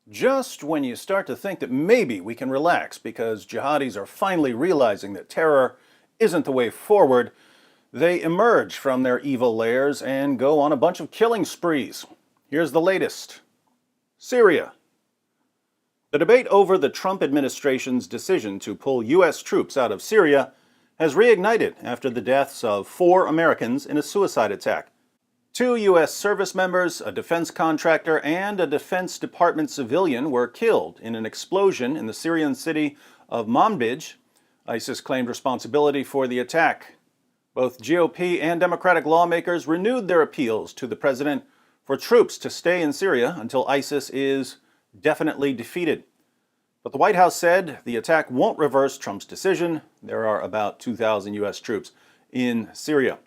Just when you start to think that maybe we can relax because jihadis are finally realizing that terror isn't the way forward, they emerge from their evil lairs and go on a bunch of killing sprees. Here's the latest. Syria. The debate over the Trump administration's decision to pull U.S. troops out of Syria has reignited after the deaths of 4 Americans in a suicide attack. 2 U.S. service members, a defense contractor, and a Defense Department civilian were killed in an explosion in the Syrian city of Manbij. ISIS claimed responsibility for the attack. Both GOP and Democratic lawmakers renewed their appeals to the president for troops to stay in Syria until ISIS is definitely defeated. But the White House said the attack won't reverse Trump's decision. There are about 2,000 U.S. troops in Syria.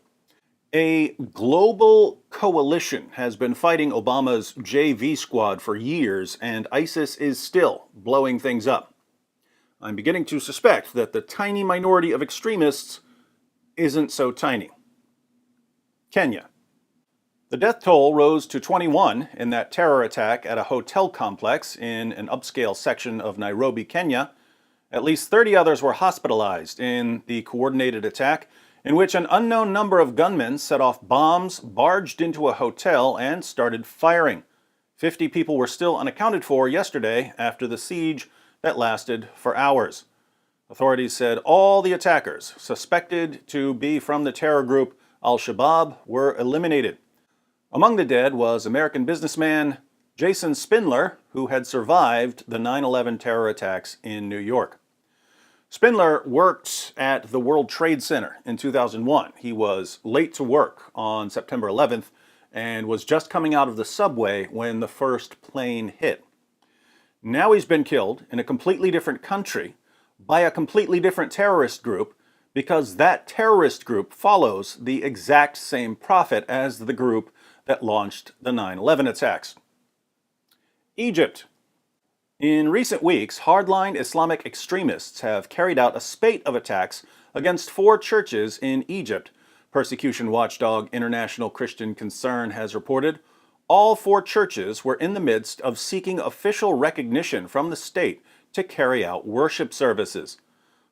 A global coalition has been fighting Obama's JV squad for years, and ISIS is still blowing things up. I'm beginning to suspect that the tiny minority of extremists isn't so tiny. Kenya. The death toll rose to 21 in that terror attack at a hotel complex in an upscale section of Nairobi, Kenya. At least 30 others were hospitalized in the coordinated attack, in which an unknown number of gunmen set off bombs, barged into a hotel, and started firing. 50 people were still unaccounted for yesterday after the siege that lasted for hours. Authorities said all the attackers, suspected to be from the terror group al-Shabaab, were eliminated. Among the dead was American businessman Jason Spindler, who had survived the 9/11 terror attacks in New York. Spindler worked at the World Trade Center in 2001. He was late to work on September 11th and was just coming out of the subway when the first plane hit. Now he's been killed in a completely different country by a completely different terrorist group because that terrorist group follows the exact same prophet as the group that launched the 9/11 attacks. Egypt. In recent weeks, hardline Islamic extremists have carried out a spate of attacks against 4 churches in Egypt. Persecution watchdog International Christian Concern has reported all 4 churches were in the midst of seeking official recognition from the state to carry out worship services.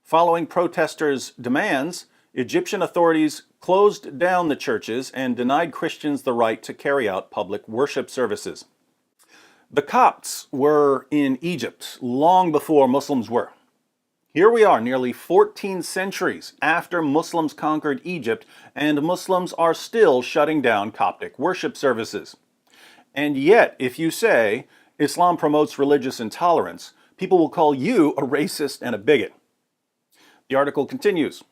Following protesters' demands, Egyptian authorities closed down the churches and denied Christians the right to carry out public worship services. The Copts were in Egypt long before Muslims were. Here we are, nearly 14 centuries after Muslims conquered Egypt, and Muslims are still shutting down Coptic worship services. And yet, if you say Islam promotes religious intolerance, people will call you a racist and a bigot. The article continues.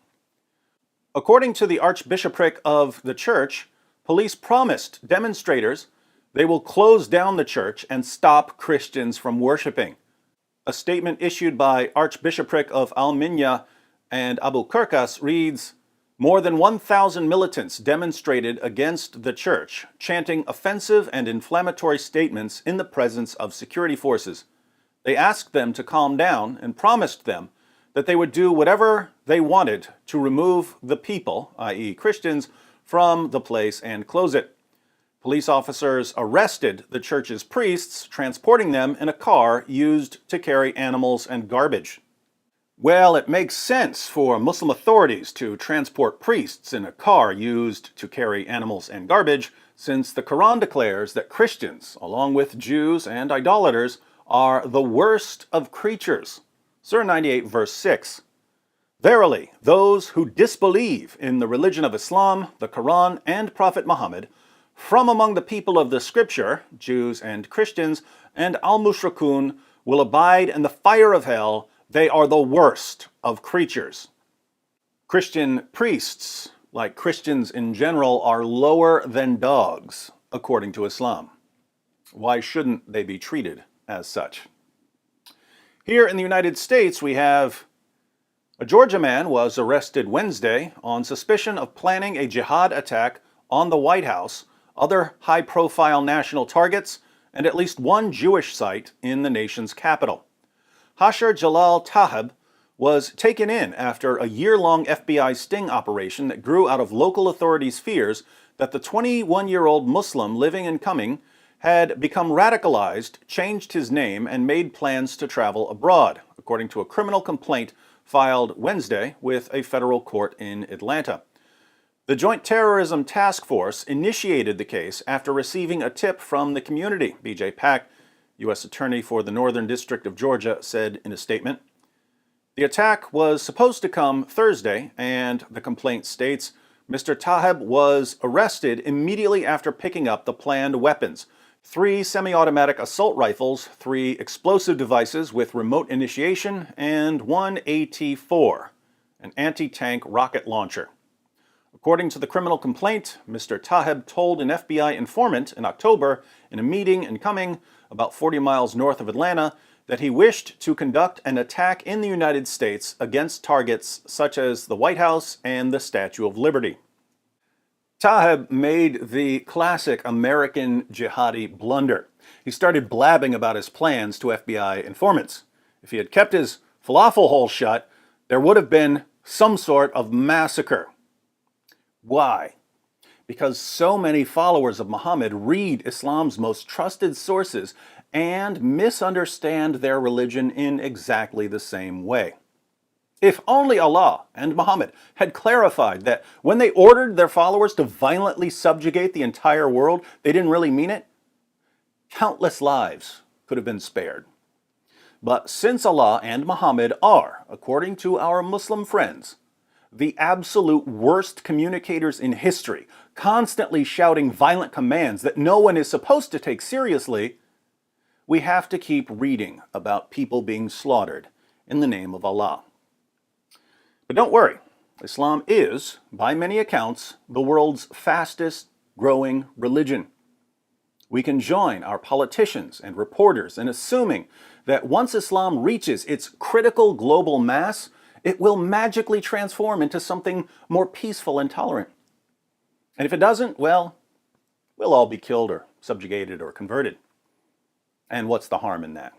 According to the Archbishopric of the Church, police promised demonstrators they will close down the church and stop Christians from worshiping. A statement issued by Archbishopric of Al-Minya and Abu Qirqas reads, more than 1,000 militants demonstrated against the church, chanting offensive and inflammatory statements in the presence of security forces. They asked them to calm down and promised them that they would do whatever they wanted to remove the people, i.e. Christians, from the place and close it. Police officers arrested the church's priests, transporting them in a car used to carry animals and garbage. Well, it makes sense for Muslim authorities to transport priests in a car used to carry animals and garbage, since the Quran declares that Christians, along with Jews and idolaters, are the worst of creatures. Surah 98, verse 6. Verily, those who disbelieve in the religion of Islam, the Quran, and Prophet Muhammad, from among the people of the Scripture, Jews and Christians, and al-Mushrikun, will abide in the fire of hell. They are the worst of creatures. Christian priests, like Christians in general, are lower than dogs, according to Islam. Why shouldn't they be treated as such? Here in the United States, we have a Georgia man was arrested Wednesday on suspicion of planning a jihad attack on the White House, other high-profile national targets, and at least one Jewish site in the nation's capital. Jallal Taheb was taken in after a year-long FBI sting operation that grew out of local authorities' fears that the 21-year-old Muslim living in Cumming had become radicalized, changed his name, and made plans to travel abroad, according to a criminal complaint filed Wednesday with a federal court in Atlanta. The Joint Terrorism Task Force initiated the case after receiving a tip from the community, B.J. Pack, U.S. Attorney for the Northern District of Georgia, said in a statement. The attack was supposed to come Thursday, and the complaint states Mr. Taheb was arrested immediately after picking up the planned weapons: 3 semi-automatic assault rifles, 3 explosive devices with remote initiation, and 1 AT-4, an anti-tank rocket launcher. According to the criminal complaint, Mr. Taheb told an FBI informant in October in a meeting in Cumming, about 40 miles north of Atlanta, that he wished to conduct an attack in the United States against targets such as the White House and the Statue of Liberty. Taheb made the classic American jihadi blunder. He started blabbing about his plans to FBI informants. If he had kept his falafel hole shut, there would have been some sort of massacre. Why? Because so many followers of Muhammad read Islam's most trusted sources and misunderstand their religion in exactly the same way. If only Allah and Muhammad had clarified that when they ordered their followers to violently subjugate the entire world, they didn't really mean it, countless lives could have been spared. But since Allah and Muhammad are, according to our Muslim friends, the absolute worst communicators in history, constantly shouting violent commands that no one is supposed to take seriously, we have to keep reading about people being slaughtered in the name of Allah. But don't worry, Islam is, by many accounts, the world's fastest growing religion. We can join our politicians and reporters in assuming that once Islam reaches its critical global mass, it will magically transform into something more peaceful and tolerant. And if it doesn't, well, we'll all be killed or subjugated or converted. And what's the harm in that?